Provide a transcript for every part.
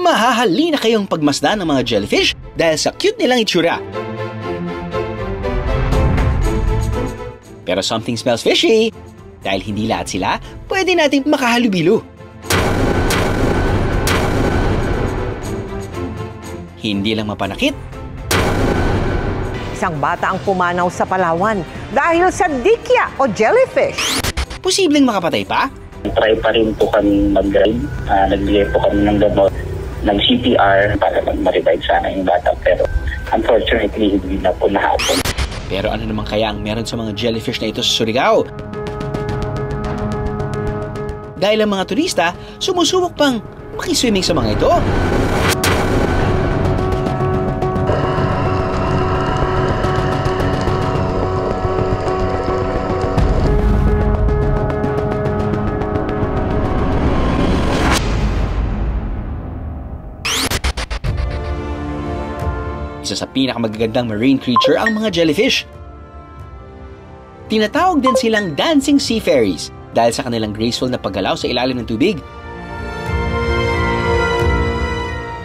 mahahali na kayong pagmasdan ng mga jellyfish dahil sa cute nilang itsura. Pero something smells fishy. Dahil hindi lahat sila, pwede nating makahalubilo. Hindi lang mapanakit. Isang bata ang pumanaw sa Palawan dahil sa dikya o jellyfish. Posibleng makapatay pa? Try pa rin po kami mag-drive. Nagbigay po kami ng gamot ng CPR para mag-revive sana yung bata. Pero unfortunately, hindi na po nahapon. Pero ano naman kaya ang meron sa mga jellyfish na ito sa Surigao? Dahil ang mga turista, sumusubok pang makiswimming sa mga ito. Isa sa pinakamagagandang marine creature ang mga jellyfish. Tinatawag din silang dancing sea fairies dahil sa kanilang graceful na paggalaw sa ilalim ng tubig.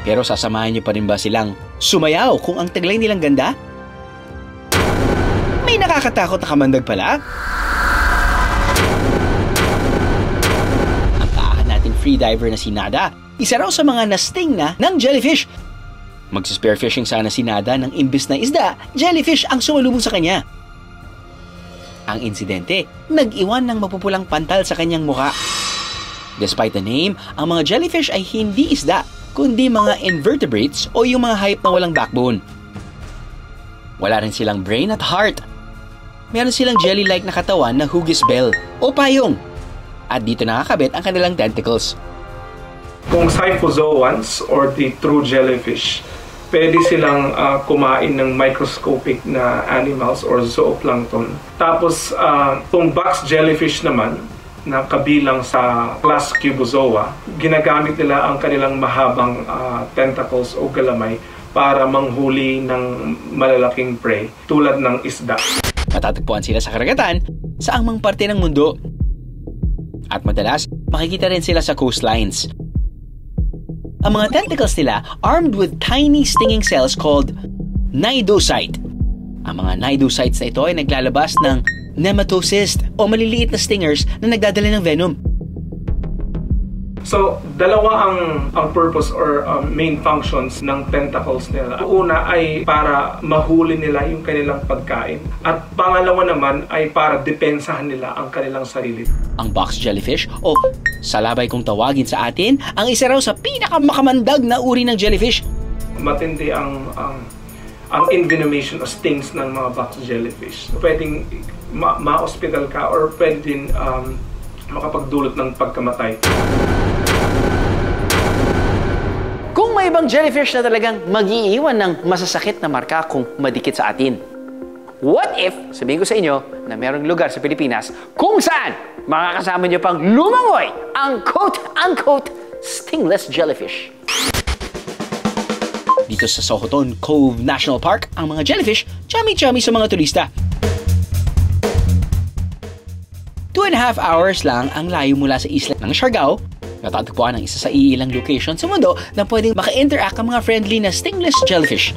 Pero sasamahan niyo pa rin ba silang sumayaw kung ang taglay nilang ganda? May nakakatakot na kamandag pala. Ang kaahan nating freediver na si Nada, isa raw sa mga nasting na ng jellyfish. Magsispearfishing sana si Nada nang imbis na isda, jellyfish ang sumalubong sa kanya. Ang insidente, nag-iwan ng mapupulang pantal sa kanyang mukha. Despite the name, ang mga jellyfish ay hindi isda, kundi mga invertebrates o yung mga hayop na walang backbone. Wala rin silang brain at heart. Meron silang jelly-like na katawan na hugis bell o payong. At dito nakakabit ang kanilang tentacles. Kung scyphozoans or the true jellyfish, pwede silang kumain ng microscopic na animals or zooplankton. Tapos, kung box jellyfish naman, na kabilang sa class Cubozoa, ginagamit nila ang kanilang mahabang tentacles o galamay para manghuli ng malalaking prey tulad ng isda. Matatagpuan sila sa karagatan sa angmang parte ng mundo. At madalas, makikita rin sila sa coastlines. Ang mga tentacles nila armed with tiny stinging cells called cnidocyte. Ang mga cnidocytes na ito ay naglalabas ng nematocyst o maliliit na stingers na nagdadala ng venom. So, dalawa ang purpose or main functions ng tentacles nila. Una ay para mahuli nila yung kanilang pagkain. At pangalawa naman ay para depensahan nila ang kanilang sarili. Ang box jellyfish o salabay kung tawagin sa atin, ang isa raw sa pinakamakamandag na uri ng jellyfish. Matindi ang envenomation o stings ng mga box jellyfish. Pwedeng ma-hospital ka or pwede din makapagdulot ng pagkamatay. Kung may ibang jellyfish na talagang mag-iiwan ng masasakit na marka kung madikit sa atin. What if, sabihin ko sa inyo, na merong lugar sa Pilipinas kung saan makakasama nyo pang lumangoy ang quote-unquote stingless jellyfish. Dito sa Sohoton Cove National Park, ang mga jellyfish, chummy-chummy sa mga turista. 2.5 hours lang ang layo mula sa isla ng Siargao. Natatagpuan ang isa sa iilang location sa mundo na pwedeng maka-interact ang mga friendly na stingless jellyfish.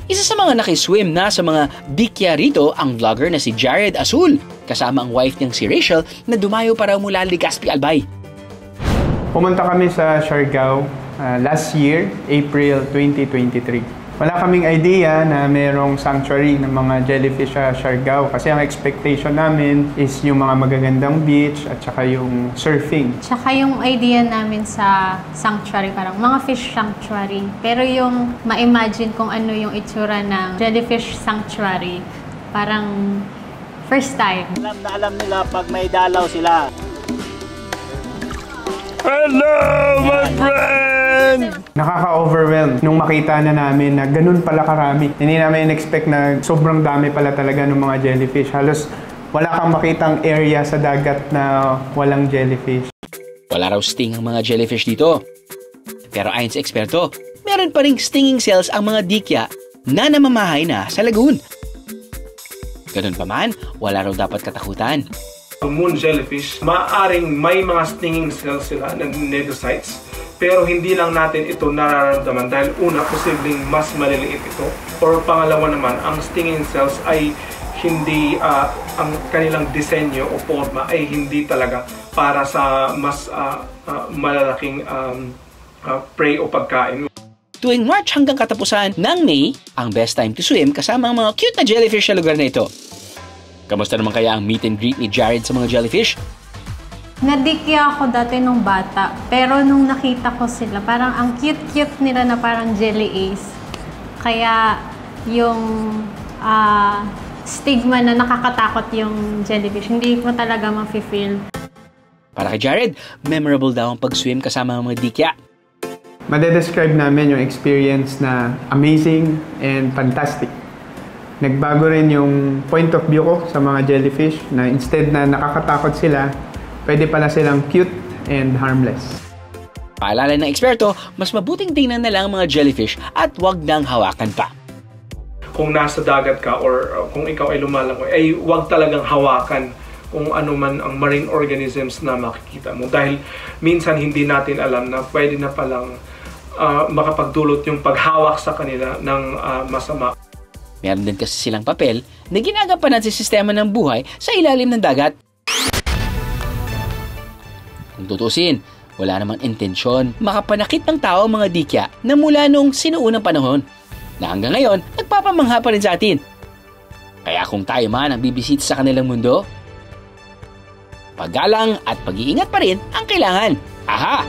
Isa sa mga nakiswim na sa mga dikya rito ang vlogger na si Jared Azul, kasama ang wife niyang si Rachel na dumayo para mula Legazpi, Albay. Pumunta kami sa Siargao last year, April 2023. Wala kaming idea na merong sanctuary ng mga jellyfish sa Siargao kasi ang expectation namin is yung mga magagandang beach at saka yung surfing. Tsaka yung idea namin sa sanctuary, parang mga fish sanctuary. Pero yung ma-imagine kung ano yung itsura ng jellyfish sanctuary, parang first time. Alam na alam nila pag may dalaw sila. Hello, my friend! Nakaka-overwhelm nung makita na namin na ganun pala karami. Hindi namin in-expect na sobrang dami pala talaga ng mga jellyfish. Halos wala kang makitang area sa dagat na walang jellyfish. Wala raw sting ang mga jellyfish dito. Pero ayon sa eksperto, meron pa ring stinging cells ang mga dikya na namamahay na sa lagoon. Ganun pa man, wala raw dapat katakutan. Ang moon jellyfish, maaaring may mga stinging cells sila na cnidocytes, pero hindi lang natin ito nararamdaman dahil una, posibleng mas maliliit ito. Or pangalawa naman, ang stinging cells ay hindi, ang kanilang disenyo o forma ay hindi talaga para sa mas malalaking prey o pagkain. Tuwing March hanggang katapusan ng May, ang best time to swim kasama ang mga cute na jellyfish sa lugar na ito. Kamusta naman kaya ang meet and greet ni Jared sa mga jellyfish? Nadikya ako dati nung bata, pero nung nakita ko sila, parang ang cute-cute nila na parang jelly ace. Kaya yung stigma na nakakatakot yung jellyfish, hindi mo talaga ma-feel. Para kay Jared, memorable daw ang pag-swim kasama ang mga dikya. Madedescribe namin yung experience na amazing and fantastic. Nagbago rin yung point of view ko sa mga jellyfish na instead na nakakatakot sila, pwede pala silang cute and harmless. Paalala ng eksperto, mas mabuting tingnan na lang ang mga jellyfish at wag nang hawakan pa. Kung nasa dagat ka or kung ikaw ay lumalangoy, ay wag talagang hawakan kung ano man ang marine organisms na makikita mo. Dahil minsan hindi natin alam na pwede na palang makapagdulot yung paghawak sa kanila ng masama. Meron din kasi silang papel na ginagampanan sa sistema ng buhay sa ilalim ng dagat. Kung tutusin, wala namang intensyon makapanakit ng tao ang mga dikya na mula nung sinuunang panahon na hanggang ngayon nagpapamangha pa rin sa atin. Kaya kung tayo man ang bibisita sa kanilang mundo, paggalang at pag-iingat pa rin ang kailangan. Aha!